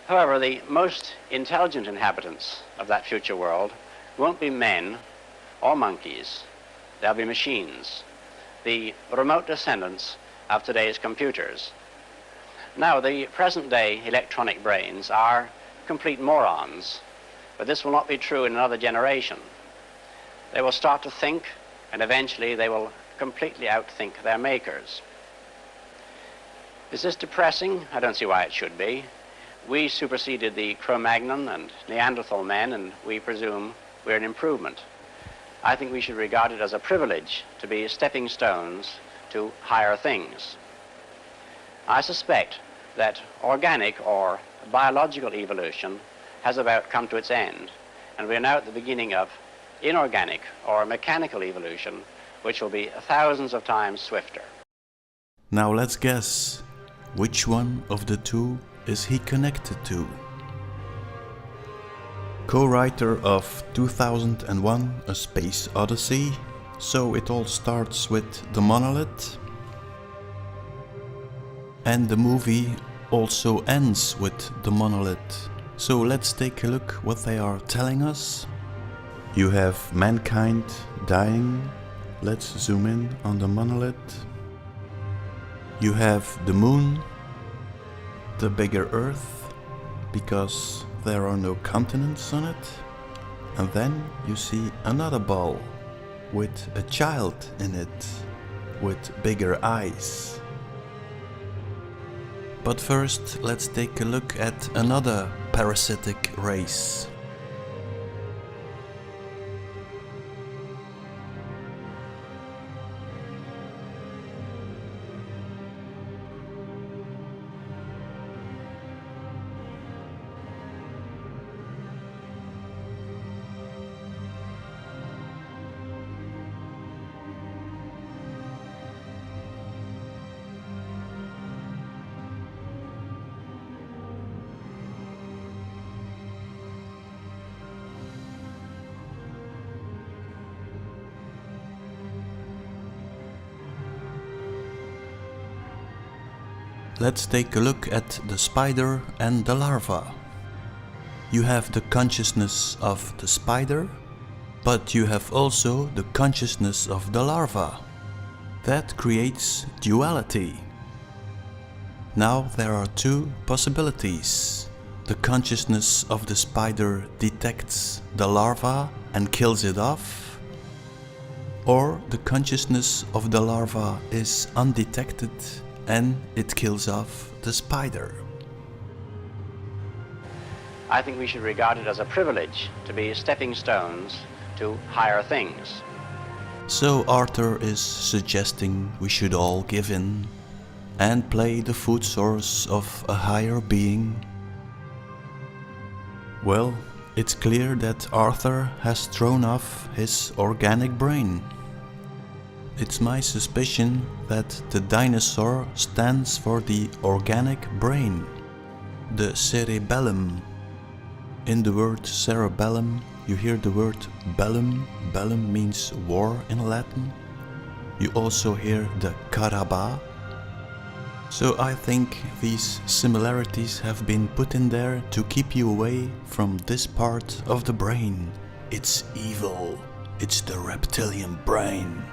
However, the most intelligent inhabitants of that future world won't be men or monkeys. They'll be machines, the remote descendants of today's computers. Now, the present-day electronic brains are complete morons, but this will not be true in another generation. They will start to think, and eventually they will completely outthink their makers. Is this depressing? I don't see why it should be. We superseded the Cro-Magnon and Neanderthal men, and we presume we're an improvement. I think we should regard it as a privilege to be stepping stones to higher things. I suspect that organic or biological evolution has about come to its end, and we are now at the beginning of inorganic or mechanical evolution, which will be thousands of times swifter. Now let's guess, which one of the two is he connected to? Co-writer of 2001 A Space Odyssey, so it all starts with the monolith. And the movie also ends with the monolith. So let's take a look what they are telling us. You have mankind dying. Let's zoom in on the monolith. You have the moon, the bigger Earth, because there are no continents on it. And then you see another ball with a child in it, with bigger eyes. But first, let's take a look at another parasitic race. Let's take a look at the spider and the larva. You have the consciousness of the spider, but you have also the consciousness of the larva. That creates duality. Now there are two possibilities. The consciousness of the spider detects the larva and kills it off, or the consciousness of the larva is undetected and it kills off the spider. I think we should regard it as a privilege to be stepping stones to higher things. So Arthur is suggesting we should all give in and play the food source of a higher being. Well, it's clear that Arthur has thrown off his organic brain. It's my suspicion that the dinosaur stands for the organic brain, the cerebellum. In the word cerebellum, you hear the word bellum. Bellum means war in Latin. You also hear the caraba. So I think these similarities have been put in there to keep you away from this part of the brain. It's evil. It's the reptilian brain.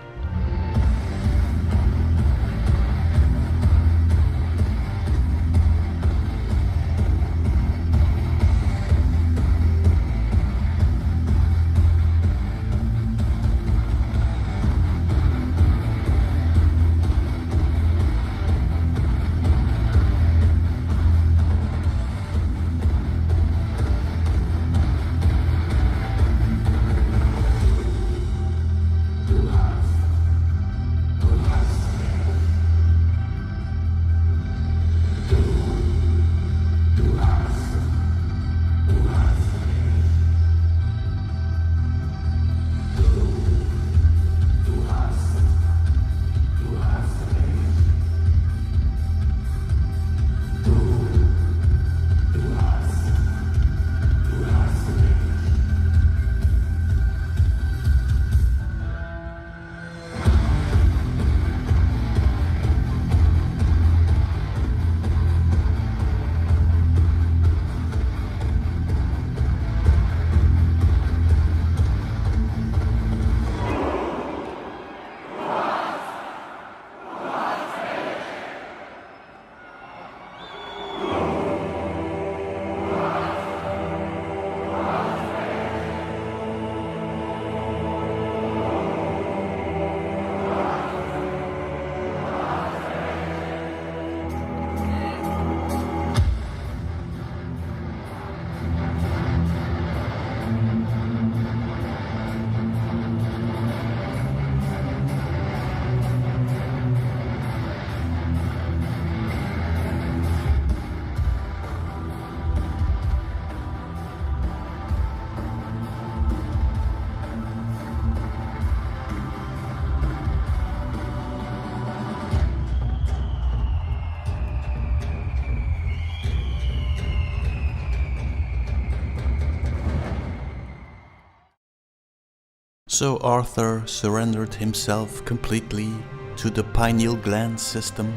So Arthur surrendered himself completely to the pineal gland system.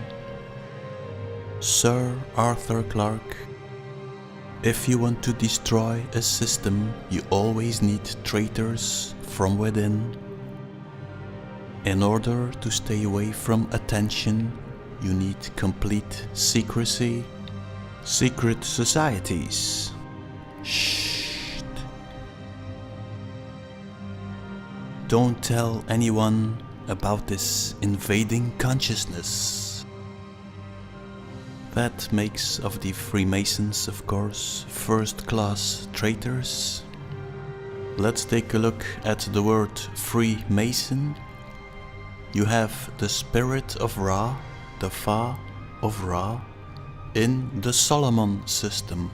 Sir Arthur Clarke, if you want to destroy a system, you always need traitors from within. In order to stay away from attention, you need complete secrecy. Secret societies. Shh. Don't tell anyone about this invading consciousness. That makes of the Freemasons, of course, first-class traitors. Let's take a look at the word Freemason. You have the spirit of Ra, the Fa of Ra, in the Solomon system.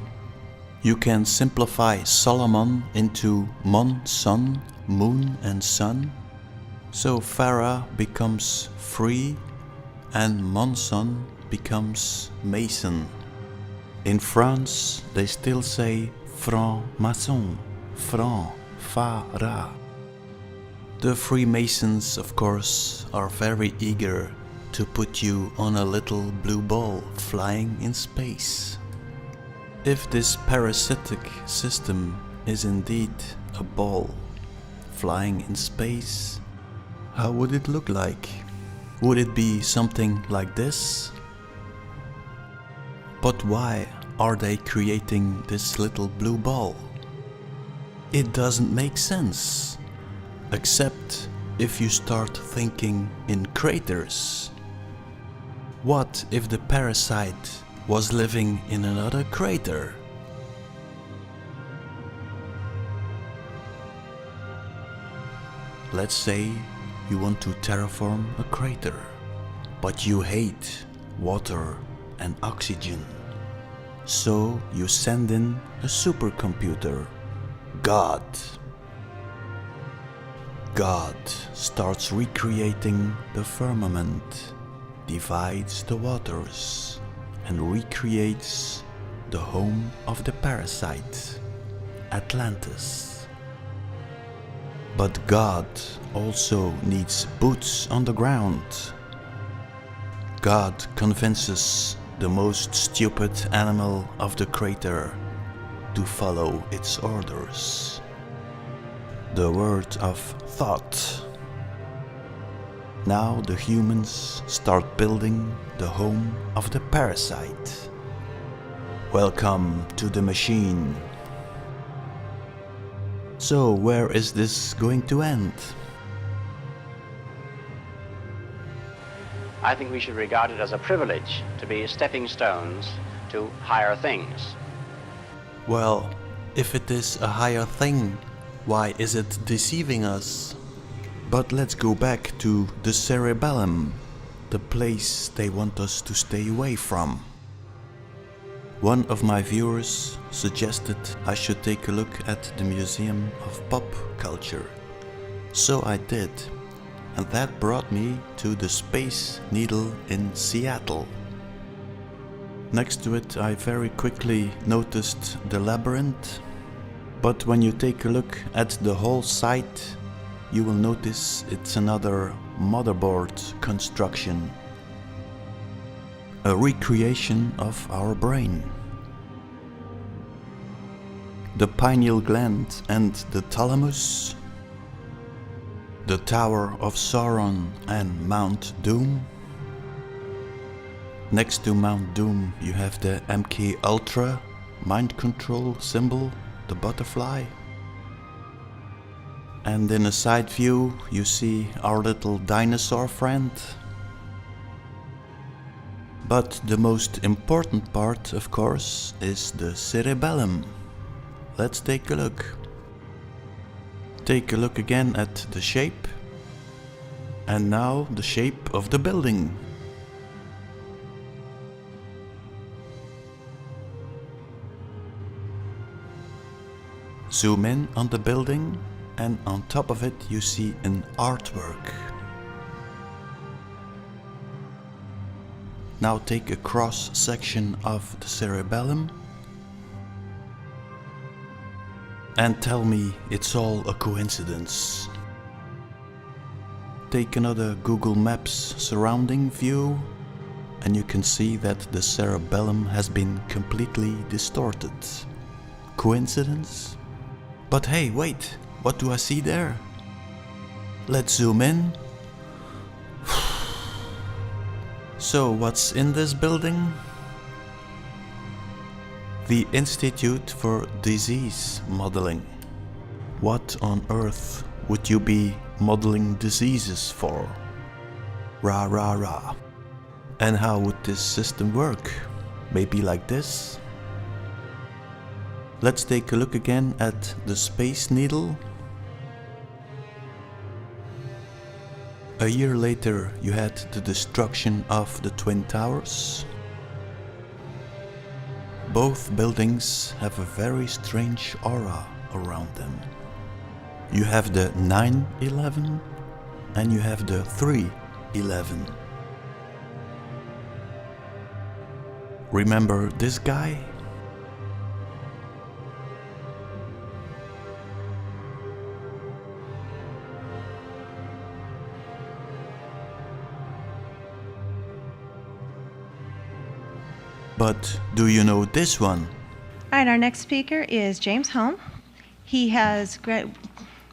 You can simplify Solomon into Mon, Sun, Moon and Sun. So Pharaoh becomes free and Monson becomes Mason. In France they still say franc-maçon, franc, Pharaoh. The Freemasons, of course, are very eager to put you on a little blue ball flying in space. If this parasitic system is indeed a ball flying in space, how would it look like? Would it be something like this? But why are they creating this little blue ball? It doesn't make sense, except if you start thinking in craters. What if the parasite was living in another crater? Let's say you want to terraform a crater, but you hate water and oxygen. So you send in a supercomputer, God. God starts recreating the firmament, divides the waters, and recreates the home of the parasite, Atlantis. But God also needs boots on the ground. God convinces the most stupid animal of the crater to follow its orders. The word of thought. Now the humans start building the home of the parasite. Welcome to the machine. So where is this going to end? I think we should regard it as a privilege to be stepping stones to higher things. Well, if it is a higher thing, why is it deceiving us? But let's go back to the cerebellum, the place they want us to stay away from. One of my viewers suggested I should take a look at the Museum of Pop Culture. So I did, and that brought me to the Space Needle in Seattle. Next to it I very quickly noticed the labyrinth, but when you take a look at the whole site, you will notice it's another motherboard construction. A recreation of our brain. The pineal gland and the thalamus, the Tower of Sauron and Mount Doom. Next to Mount Doom you have the MK Ultra mind control symbol, the butterfly. And in a side view you see our little dinosaur friend. But the most important part, of course, is the cerebellum. Let's take a look. Take a look again at the shape. And now the shape of the building. Zoom in on the building, and on top of it you see an artwork. Now take a cross section of the cerebellum and tell me it's all a coincidence. take another Google Maps surrounding view and you can see that the cerebellum has been completely distorted. Coincidence? But hey, wait, what do I see there? Let's zoom in. So what's in this building? The Institute for Disease Modeling. What on earth would you be modeling diseases for? Rah rah rah. And how would this system work? Maybe like this? Let's take a look again at the Space Needle. A year later you had the destruction of the Twin Towers. Both buildings have a very strange aura around them. You have the 9/11 and you have the 3/11. Remember this guy? But do you know this one? All right, our next speaker is James Home. He has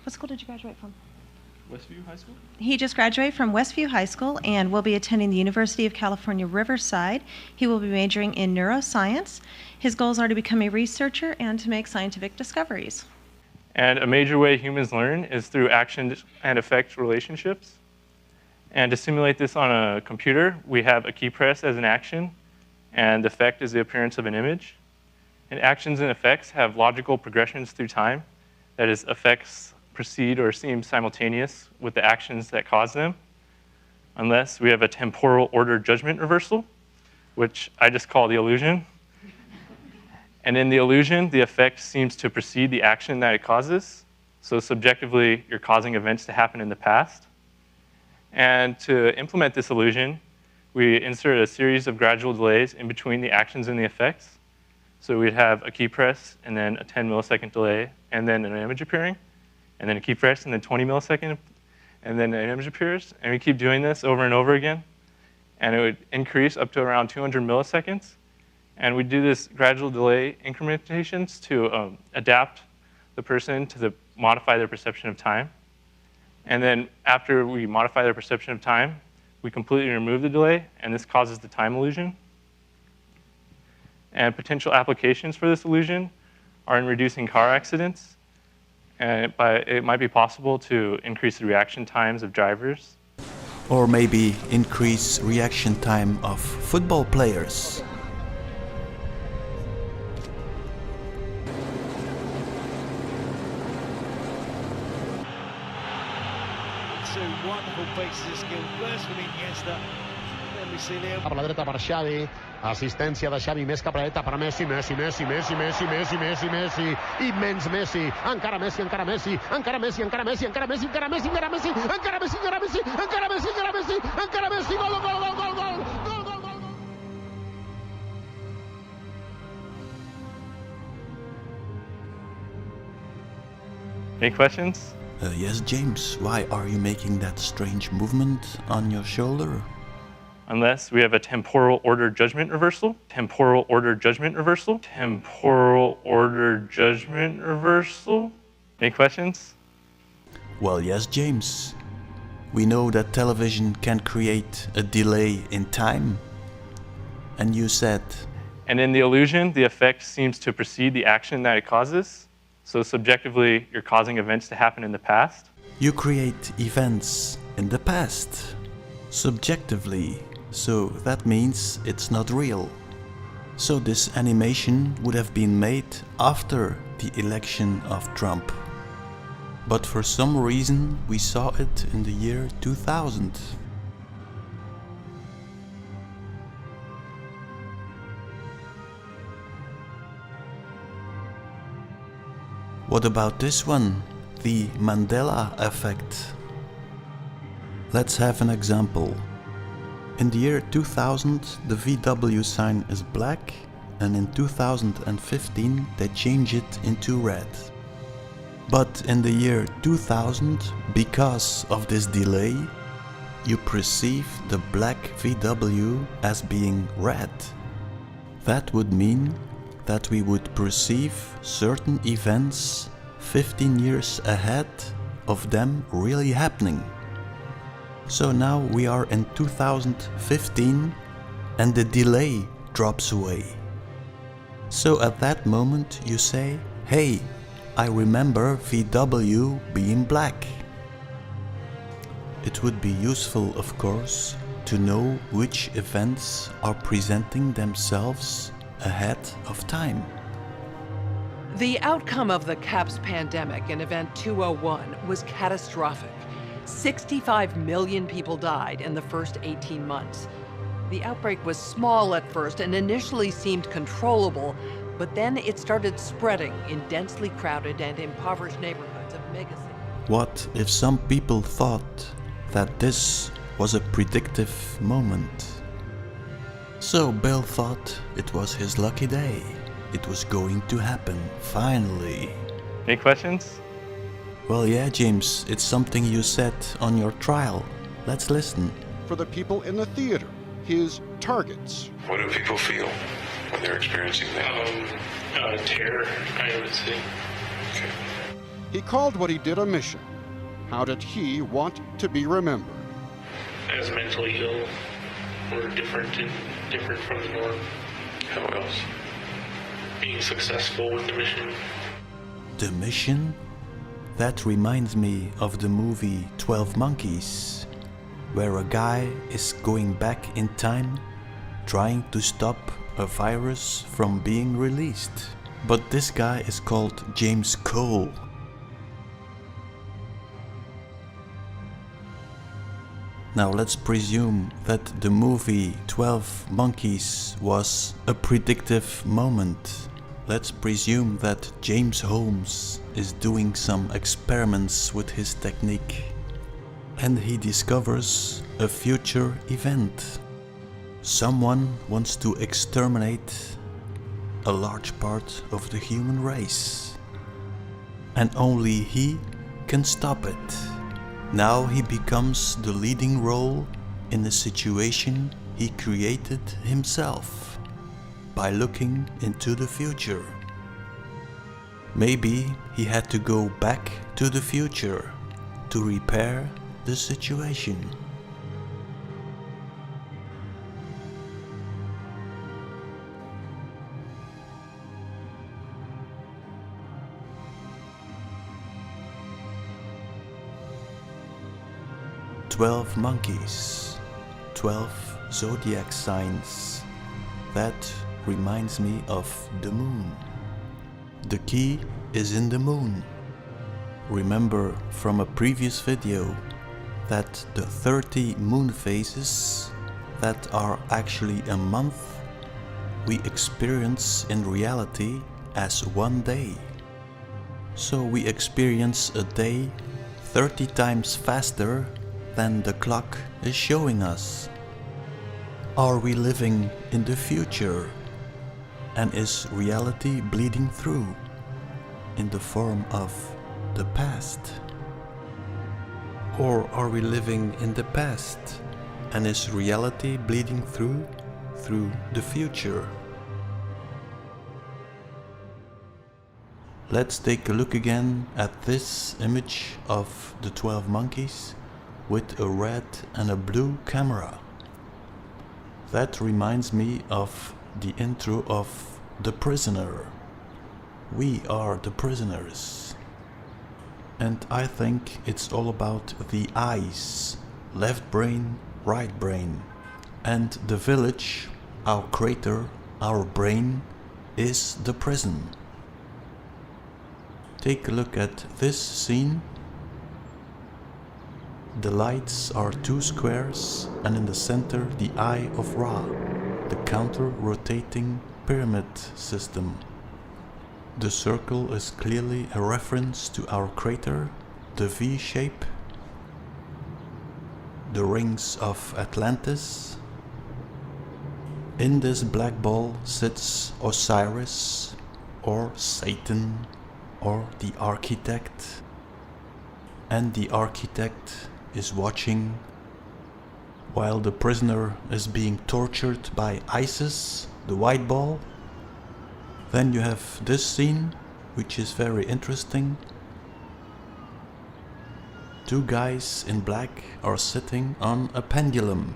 what school did you graduate from? Westview High School? He just graduated from Westview High School and will be attending the University of California, Riverside. He will be majoring in neuroscience. His goals are to become a researcher and to make scientific discoveries. And a major way humans learn is through action and effect relationships. And to simulate this on a computer, we have a key press as an action, and effect is the appearance of an image. And actions and effects have logical progressions through time. That is, effects proceed or seem simultaneous with the actions that cause them, unless we have a temporal order judgment reversal, which I just call the illusion. And in the illusion, the effect seems to precede the action that it causes. So subjectively, you're causing events to happen in the past. And to implement this illusion, we insert a series of gradual delays in between the actions and the effects. So we'd have a key press, and then a 10 millisecond delay, and then an image appearing, and then a key press, and then 20 millisecond, and then an image appears. And we keep doing this over and over again. And it would increase up to around 200 milliseconds. And we do this gradual delay incrementations to adapt the person to modify their perception of time. And then after we modify their perception of time, we completely remove the delay, and this causes the time illusion. And potential applications for this illusion are in reducing car accidents. And it might be possible to increase the reaction times of drivers. Or maybe increase reaction time of football players. Two wonderful pieces of skill. First from Iniesta, then we see Leo. Per la dreta per Xavi, assistència de Xavi més cap a la dreta per Messi, Messi, immens Messi, encara Messi, encara Messi, encara Messi, encara Messi, encara Messi, encara Messi, encara Messi, encara Messi, encara Messi, encara Messi, encara Messi, encara Messi, gol, gol, gol, gol, gol, gol, gol, gol. Any questions? Yes, James, why are you making that strange movement on your shoulder? Unless we have a temporal order judgment reversal. Temporal order judgment reversal. Temporal order judgment reversal. Any questions? Well, yes, James. We know that television can create a delay in time. And you said... And in the illusion, the effect seems to precede the action that it causes. So subjectively, you're causing events to happen in the past. You create events in the past. Subjectively. So that means it's not real. So this animation would have been made after the election of Trump. But for some reason we saw it in the year 2000. What about this one? The Mandela effect. Let's have an example. In the year 2000, the VW sign is black, and in 2015 they change it into red. But in the year 2000, because of this delay, you perceive the black VW as being red. That would mean that we would perceive certain events 15 years ahead of them really happening. So now we are in 2015 and the delay drops away. So at that moment you say, hey, I remember VW being black. It would be useful, of course, to know which events are presenting themselves ahead of time. The outcome of the CAPS pandemic in Event 201 was catastrophic. 65 million people died in the first 18 months. The outbreak was small at first and initially seemed controllable, but then it started spreading in densely crowded and impoverished neighborhoods of megacities. What if some people thought that this was a predictive moment? So Bill thought it was his lucky day. It was going to happen, finally. Any questions? Well, yeah, James, it's something you said on your trial. Let's listen. For the people in the theater, his targets. What do people feel when they're experiencing that? Terror, I would say. Okay. He called what he did a mission. How did he want to be remembered? As mentally ill or different from the norm. How else? Being successful with the mission. The mission? That reminds me of the movie 12 Monkeys, where a guy is going back in time trying to stop a virus from being released. But this guy is called James Cole. Now let's presume that the movie 12 Monkeys was a predictive moment. Let's presume that James Holmes is doing some experiments with his technique and he discovers a future event. Someone wants to exterminate a large part of the human race and only he can stop it. Now he becomes the leading role in a situation he created himself by looking into the future. Maybe he had to go back to the future to repair the situation. "12 monkeys, 12 zodiac signs. That reminds me of the moon. The key is in the moon. Remember from a previous video that the 30 moon phases that are actually a month we experience in reality as one day. So we experience a day 30 times faster than the clock is showing us. Are we living in the future? And is reality bleeding through in the form of the past? Or are we living in the past and is reality bleeding through the future? Let's take a look again at this image of the 12 monkeys with a red and a blue camera. That reminds me of the intro of The Prisoner. We are the prisoners. And I think it's all about the eyes, left brain, right brain. And the village, our crater, our brain, is the prison. Take a look at this scene. The lights are two squares and in the center the Eye of Ra, the counter-rotating pyramid system. The circle is clearly a reference to our crater, the V shape, the rings of Atlantis. In this black ball sits Osiris, or Satan, or the architect. And the architect is watching while the prisoner is being tortured by ISIS, the white ball. Then you have this scene, which is very interesting. Two guys in black are sitting on a pendulum,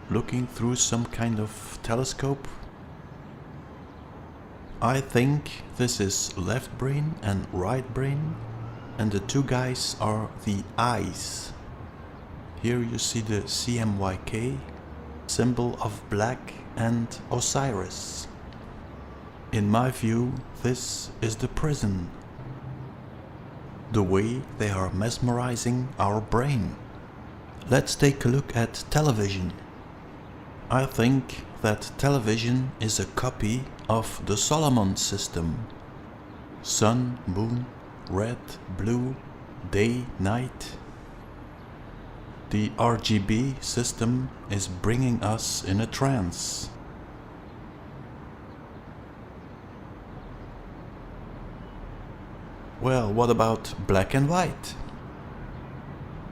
looking through some kind of telescope. I think this is left brain and right brain, and the two guys are the eyes. Here you see the CMYK, symbol of black and Osiris. In my view, this is the prison. The way they are mesmerizing our brain. Let's take a look at television. I think that television is a copy of the Solomon system. Sun, moon, red, blue, day, night. The RGB system is bringing us in a trance. Well, what about black and white?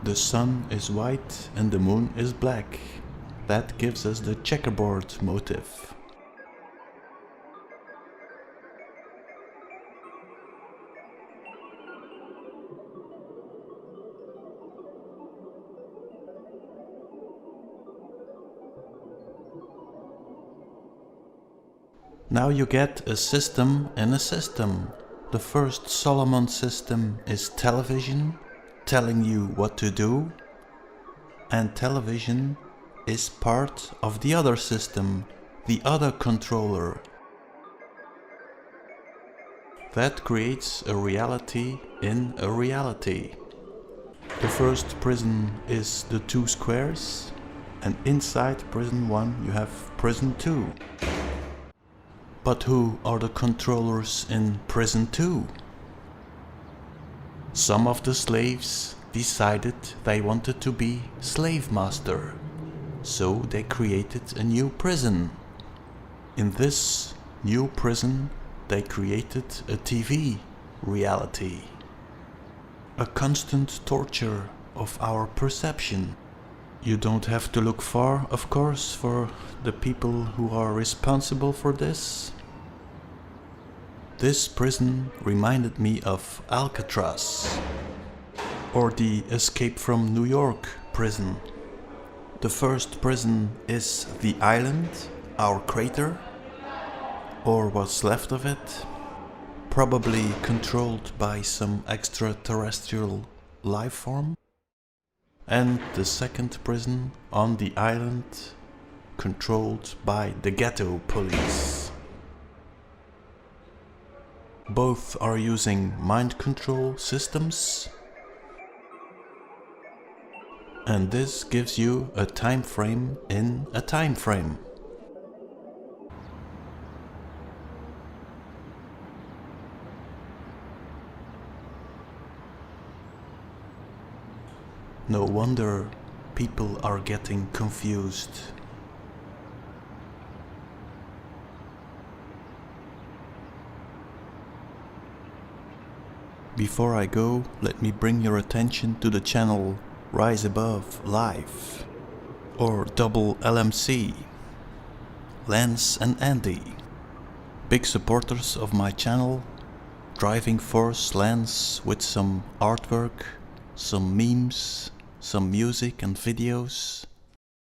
The sun is white and the moon is black. That gives us the checkerboard motif. Now you get a system in a system. The first Solomon system is television, telling you what to do, and television is part of the other system, the other controller. That creates a reality in a reality. The first prison is the two squares, and inside prison 1 you have prison 2. But who are the controllers in prison 2? Some of the slaves decided they wanted to be slave master, so they created a new prison. In this new prison they created a TV reality, a constant torture of our perception. You don't have to look far, of course, for the people who are responsible for this. This prison reminded me of Alcatraz, or the Escape from New York prison. The first prison is the island, our crater, or what's left of it, probably controlled by some extraterrestrial life form. And the second prison on the island, controlled by the ghetto police. Both are using mind control systems, and this gives you a time frame in a time frame. No wonder people are getting confused. Before I go, let me bring your attention to the channel Rise Above Live, or Double LMC, Lance and Andy, big supporters of my channel, driving force Lance with some artwork, some memes, some music and videos.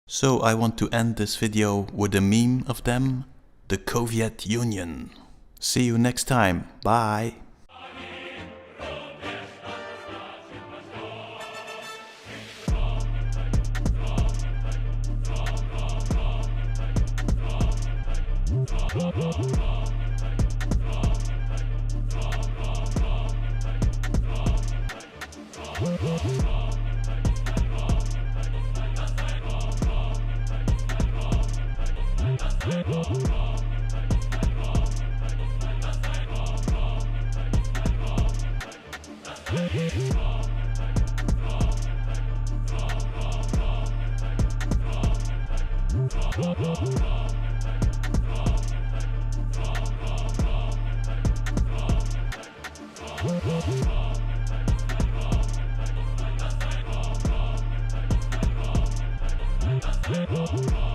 So I want to end this video with a meme of them, the Soviet Union. See you next time, bye! Bye.